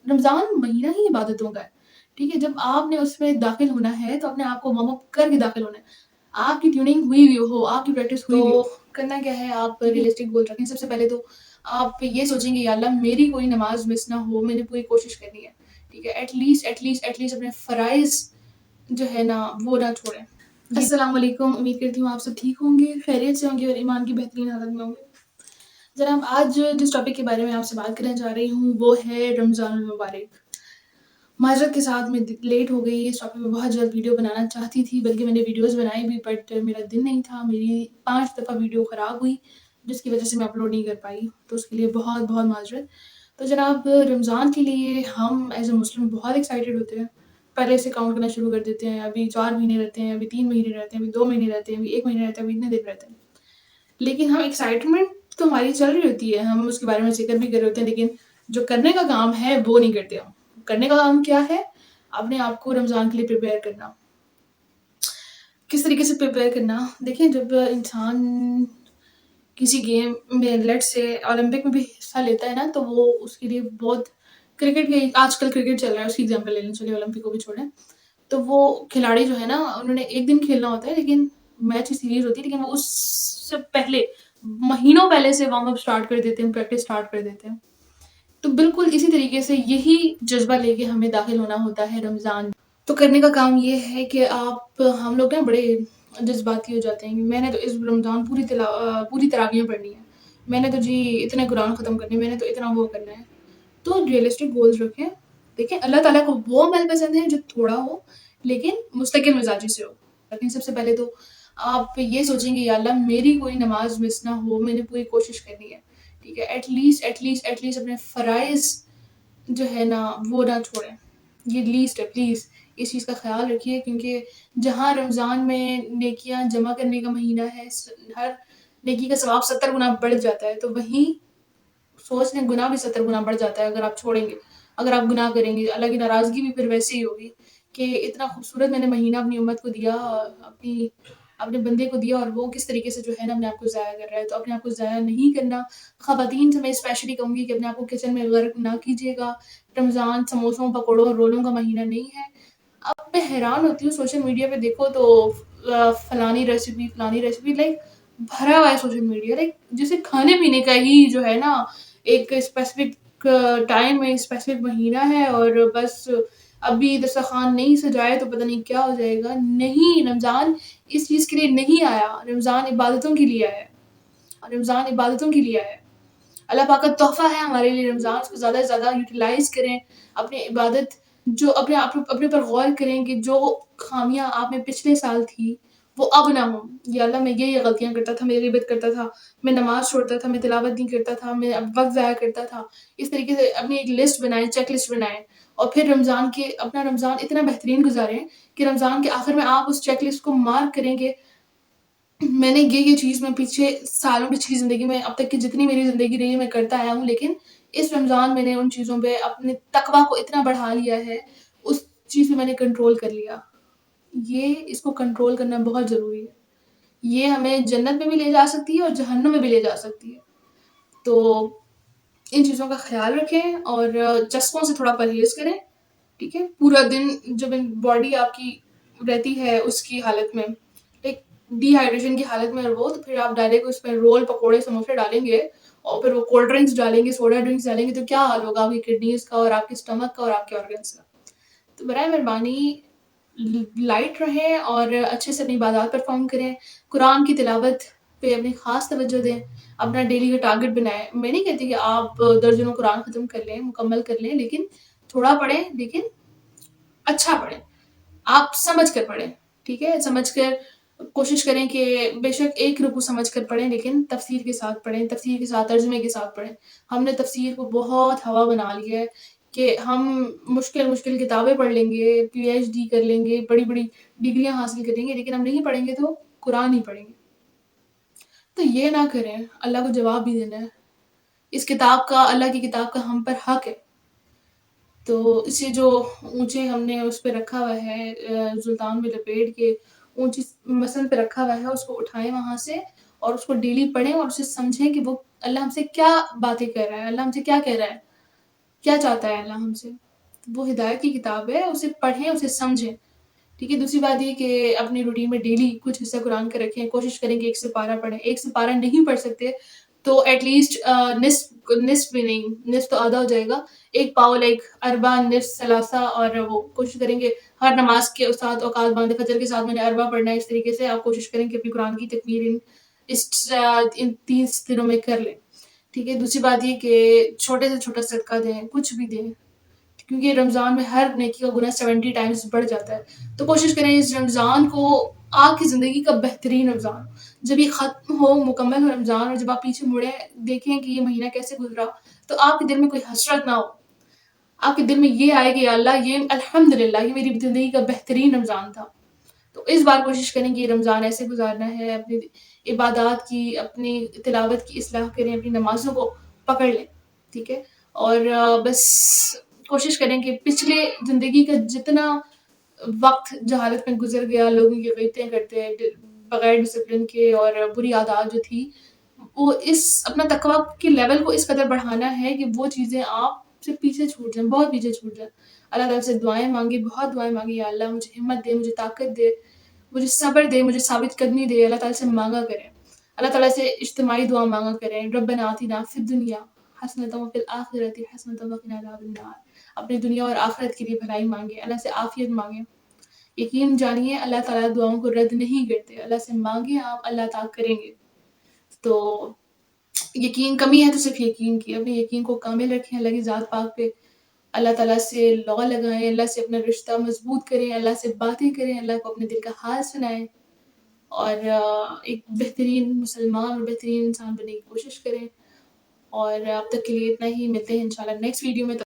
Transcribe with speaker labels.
Speaker 1: रमज़ान महीना ही इबादतों का है, ठीक है? जब आपने उसमें दाखिल होना है तो अपने आप को वार्म अप करके दाखिल होना है। आपकी ट्यूनिंग हुई हुई हो, आपकी प्रैक्टिस हुई हुई हो, तो करना क्या है, आप रियलिस्टिक गोल रखें। सबसे पहले तो आप ये सोचेंगे या अल्लाह मेरी कोई नमाज़ मिस ना हो, मैंने पूरी कोशिश करनी है, ठीक है? एट लीस्ट अपने फ़राइज़ जो है ना वो ना छोड़ें। अस्सलाम वालेकुम, उम्मीद करती हूँ आप सब ठीक होंगे, खैरियत से होंगे और ईमान की बेहतरीन हालत में होंगे। जनाब, आज जिस टॉपिक के बारे में आपसे बात करने जा रही हूँ वो है रमज़ानुल मुबारक। माज़रत के साथ मैं लेट हो गई, इस टॉपिक पे बहुत जल्द वीडियो बनाना चाहती थी, बल्कि मैंने वीडियोज़ बनाई भी, बट मेरा दिन नहीं था। मेरी 5 दफ़ा वीडियो ख़राब हुई, जिसकी वजह से मैं अपलोड नहीं कर पाई, तो उसके लिए बहुत-बहुत माज़रत। तो जनाब, रमज़ान के लिए हम एज़ अ मुस्लिम बहुत एक्साइटेड होते हैं। पहले से काउंट करना शुरू कर देते हैं, अभी 4 महीने रहते हैं, अभी 3 महीने रहते हैं, अभी 2 महीने रहते हैं, अभी 1 महीने रहता है, अभी इतने दिन रहते हैं। लेकिन हम एक्साइटमेंट तो हमारी चल रही होती है, हम उसके बारे में ज़िक्र भी कर रहे होते हैं, लेकिन जो करने का काम है वो नहीं करते हम। करने का काम क्या है? अपने आप को रमज़ान के लिए प्रिपेयर करना। किस तरीके से प्रिपेयर करना? देखिए, जब इंसान किसी गेम में, लेट्स से ओलंपिक में भी हिस्सा लेता है ना, तो वो उसके लिए बहुत क्रिकेट के आजकल क्रिकेट चल रहा है, उसकी एग्ज़ाम्पल ले लें, चलिए ओलंपिक को भी छोड़ें। तो वो खिलाड़ी जो है ना, उन्होंने 1 दिन खेलना होता है, लेकिन मैच की सीरीज़ होती है, लेकिन वो उससे पहले महीनों पहले से वार्म अप स्टार्ट कर देते हैं, प्रैक्टिस स्टार्ट कर देते हैं। तो बिल्कुल इसी तरीके से यही जज़्बा लेके हमें दाखिल होना होता है रमज़ान। तो करने का काम ये है कि हम लोग ना बड़े जज़्बाती हो जाते हैं कि मैंने तो इस रमज़ान पूरी तरावियाँ पढ़नी है। मैंने तो जी इतने कुरान ख़त्म करने हैं, मैंने तो इतना वो करना है। तो रियलिस्टिक गोल्स रखें। देखिए, अल्लाह ताला को वो अमल पसंद है जो थोड़ा हो, लेकिन मुस्तकिल मिज़ाजी से हो। लेकिन सबसे पहले तो आप ये सोचेंगे या अल्लाह मेरी कोई नमाज़ मिस ना हो, मैंने पूरी कोशिश करनी है, ठीक है? एट लीस्ट अपने फ़राइज़ जो है ना वो ना छोड़ें। ये लीस्ट है, प्लीज़ इस चीज़ का ख़्याल रखिए, क्योंकि जहाँ रमज़ान में नेकियाँ जमा करने का महीना है, हर नेकी का सवाब 70 गुना बढ़ जाता है, तो वहीं सोच लें गुनाह भी 70 गुना बढ़ जाता है अगर आप छोड़ेंगे। अगर आप गुनाह करेंगे, अल्लाह की नाराज़गी भी फिर वैसे ही होगी कि इतना खूबसूरत मैंने महीना अपनी उम्मत को दिया, अपनी अपने बंदे को दिया, और वो किस तरीके से जो है ना अपने आप को ज़ाया कर रहा है। तो अपने आप को ज़ाया नहीं करना। ख़वातीन से मैं स्पेशली कहूँगी कि अपने आप को किचन में गर्क ना कीजिएगा। रमज़ान समोसों, पकौड़ों, रोलों का महीना नहीं है। अब मैं हैरान होती हूँ, सोशल मीडिया पे देखो तो फलानी रेसिपी लाइक भरा हुआ है सोशल मीडिया, लाइक जैसे खाने-पीने का ही जो है ना एक स्पेसिफिक टाइम है, स्पेसिफिक महीना है, और बस अभी दस्तरख़्वान नहीं सजाए तो पता नहीं क्या हो जाएगा। नहीं, रमज़ान इस चीज़ के लिए नहीं आया, रमज़ान इबादतों के लिए आया है। रमज़ान इबादतों के लिए आया है। अल्लाह पाक का तोहफ़ा है हमारे लिए रमज़ान, उसको ज़्यादा से ज़्यादा यूटिलाइज़ करें। अपनी इबादत जो अपने ऊपर गौर करें कि जो ख़ामियाँ आप में पिछले साल थी, वो अब ना हो। या अल्लाह, मैं ये गलतियाँ करता था, मैं ग़िबत करता था, मैं नमाज़ छोड़ता था, मैं तिलावत नहीं करता था, मैं अब वक़्त ज़ाया करता था। इस तरीके से अपनी एक लिस्ट बनाएँ, चेक लिस्ट बनाएँ, और फिर अपना रमज़ान इतना बेहतरीन गुज़ारें कि रमज़ान के आखिर में आप उस चेक लिस्ट को मार्क करें कि मैंने ये चीज़ मैं पिछले सालों, पिछली ज़िंदगी में अब तक की जितनी मेरी ज़िंदगी रही है मैं करता आया हूँ, लेकिन इस रमज़ान मैंने उन चीज़ों पे अपने तक़वा को इतना बढ़ा लिया है, उस चीज़ पे मैंने कंट्रोल कर लिया। इसको कंट्रोल करना बहुत ज़रूरी है। ये हमें जन्नत में भी ले जा सकती है और जहन्नुम में भी ले जा सकती है। तो इन चीज़ों का ख़्याल रखें और चस्कों से थोड़ा परहेज़ करें, ठीक है? पूरा दिन जब बॉडी आपकी रहती है उसकी हालत में, एक डिहाइड्रेशन की हालत में, और वो तो फिर आप डायरेक्ट उसमें रोल, पकोड़े, समोसे डालेंगे और फिर वो कोल्ड ड्रिंक्स डालेंगे, सोडा ड्रिंक्स डालेंगे, तो क्या हाल होगा आपकी किडनीज़ का और आपके स्टमक का और आपके ऑर्गन्स का। तो बराए मेहरबानी लाइट रहें और अच्छे से अपनी इबादत परफॉर्म करें। कुरान की तिलावत पे अपनी ख़ास तवज्जो दें। अपना डेली का टारगेट बनाएँ। मैं नहीं कहती कि आप दर्जनों कुरान ख़त्म कर लें, मुकम्मल कर लें, लेकिन थोड़ा पढ़ें, लेकिन अच्छा पढ़ें। आप समझ कर पढ़ें, ठीक है? समझ कर कोशिश करें कि बेशक एक रुकू समझ कर पढ़ें, लेकिन तफ़सीर के साथ पढ़ें, तफ़सीर के साथ, तर्जुमे के साथ पढ़ें। हमने तफ़सीर को बहुत हवा बना लिया है कि हम मुश्किल-मुश्किल किताबें पढ़ लेंगे, पीएचडी कर लेंगे, बड़ी-बड़ी डिग्रियाँ हासिल करेंगे, लेकिन हम नहीं पढ़ेंगे तो कुरान नहीं पढ़ेंगे। तो ये ना करें, अल्लाह को जवाब भी देना है। इस किताब का, अल्लाह की किताब का हम पर हक़ है। तो इसे जो ऊँचे हमने उस पे रखा हुआ है, ज़ुल्तान में लपेट के ऊँची मसनद पे रखा हुआ है, उसको उठाएँ वहाँ से और उसको डेली पढ़ें और उसे समझें कि वो अल्लाह हमसे क्या बातें कर रहा है, अल्लाह हमसे क्या कह रहा है। کیا چاہتا ہے اللہ ہم سے. وہ ہدایت کی کتاب ہے، اسے پڑھیں، اسے سمجھیں. ٹھیک ہے. دوسری بات یہ کہ اپنی روٹین میں ڈیلی کچھ حصہ قرآن کا رکھیں، کوشش کریں کہ 1 سپارہ پڑھیں. 1 سپارہ نہیں پڑھ سکتے تو ایٹ لیسٹ نصف بھی نہیں، نصف تو آدھا ہو جائے گا. 1 پاؤ لائک اربع نصف ثلاثہ، اور وہ کوشش کریں کہ ہر نماز کے ساتھ اوقات باندھے. فجر کے ساتھ میں نے اربع پڑھنا ہے، اس طریقے سے آپ کوشش کریں کہ اپنی قرآن کی تکمیل ان 30 دنوں میں کر لیں. ٹھیک ہے. دوسری بات یہ کہ چھوٹے سے چھوٹا صدقہ دیں، کچھ بھی دیں، کیونکہ رمضان میں ہر نیکی کا گناہ 70 ٹائمز بڑھ جاتا ہے. تو کوشش کریں اس رمضان کو آپ کی زندگی کا بہترین رمضان، جب یہ ختم ہو، مکمل ہو رمضان، اور جب آپ پیچھے مڑیں دیکھیں کہ یہ مہینہ کیسے گزرا، تو آپ کے دل میں کوئی حسرت نہ ہو. آپ کے دل میں یہ آئے کہ یا اللہ، یہ الحمدللہ یہ میری زندگی کا بہترین رمضان تھا. تو اس بار کوشش کریں کہ یہ رمضان ایسے گزارنا ہے. اپنی عبادات کی، اپنی تلاوت کی اصلاح کریں، اپنی نمازوں کو پکڑ لیں. ٹھیک ہے. اور بس کوشش کریں کہ پچھلے زندگی کا جتنا وقت جہالت میں گزر گیا، لوگوں کی غیبتیں کرتے بغیر ڈسپلن کے، اور بری عادات جو تھی، وہ اس اپنا تقویٰ کے لیول کو اس قدر بڑھانا ہے کہ وہ چیزیں آپ سے پیچھے چھوٹ جائیں، بہت پیچھے چھوٹ جائیں. اللہ تعالیٰ سے دعائیں مانگی، بہت دعائیں مانگی. یا اللہ مجھے ہمت دے، مجھے طاقت دے، مجھے صبر دے، مجھے ثابت قدمی دے. اللہ تعالیٰ سے مانگا کریں. اللہ تعالیٰ سے اجتماعی دعا مانگا کریں. ربنا آتنا فی الدنیا حسنۃ وفی الآخرۃ حسنۃ وقنا عذاب النار. اپنی دنیا اور آخرت کے لیے بھلائی مانگیں، اللہ سے عافیت مانگیں. یقین جانیے اللہ تعالیٰ دعاؤں کو رد نہیں کرتے. اللہ سے مانگیں آپ، اللہ تعالیٰ کریں گے. تو یقین کمی ہے تو صرف یقین کی، اپنے یقین کو کامل رکھیں اللہ کی ذات پاک پہ. اللہ تعالیٰ سے لو لگائیں، اللہ سے اپنا رشتہ مضبوط کریں، اللہ سے باتیں کریں، اللہ کو اپنے دل کا حال سنائیں، اور ایک بہترین مسلمان اور بہترین انسان بننے کی کوشش کریں. اور اب تک کے لیے اتنا ہی. ملتے ہیں انشاءاللہ نیکسٹ ویڈیو میں.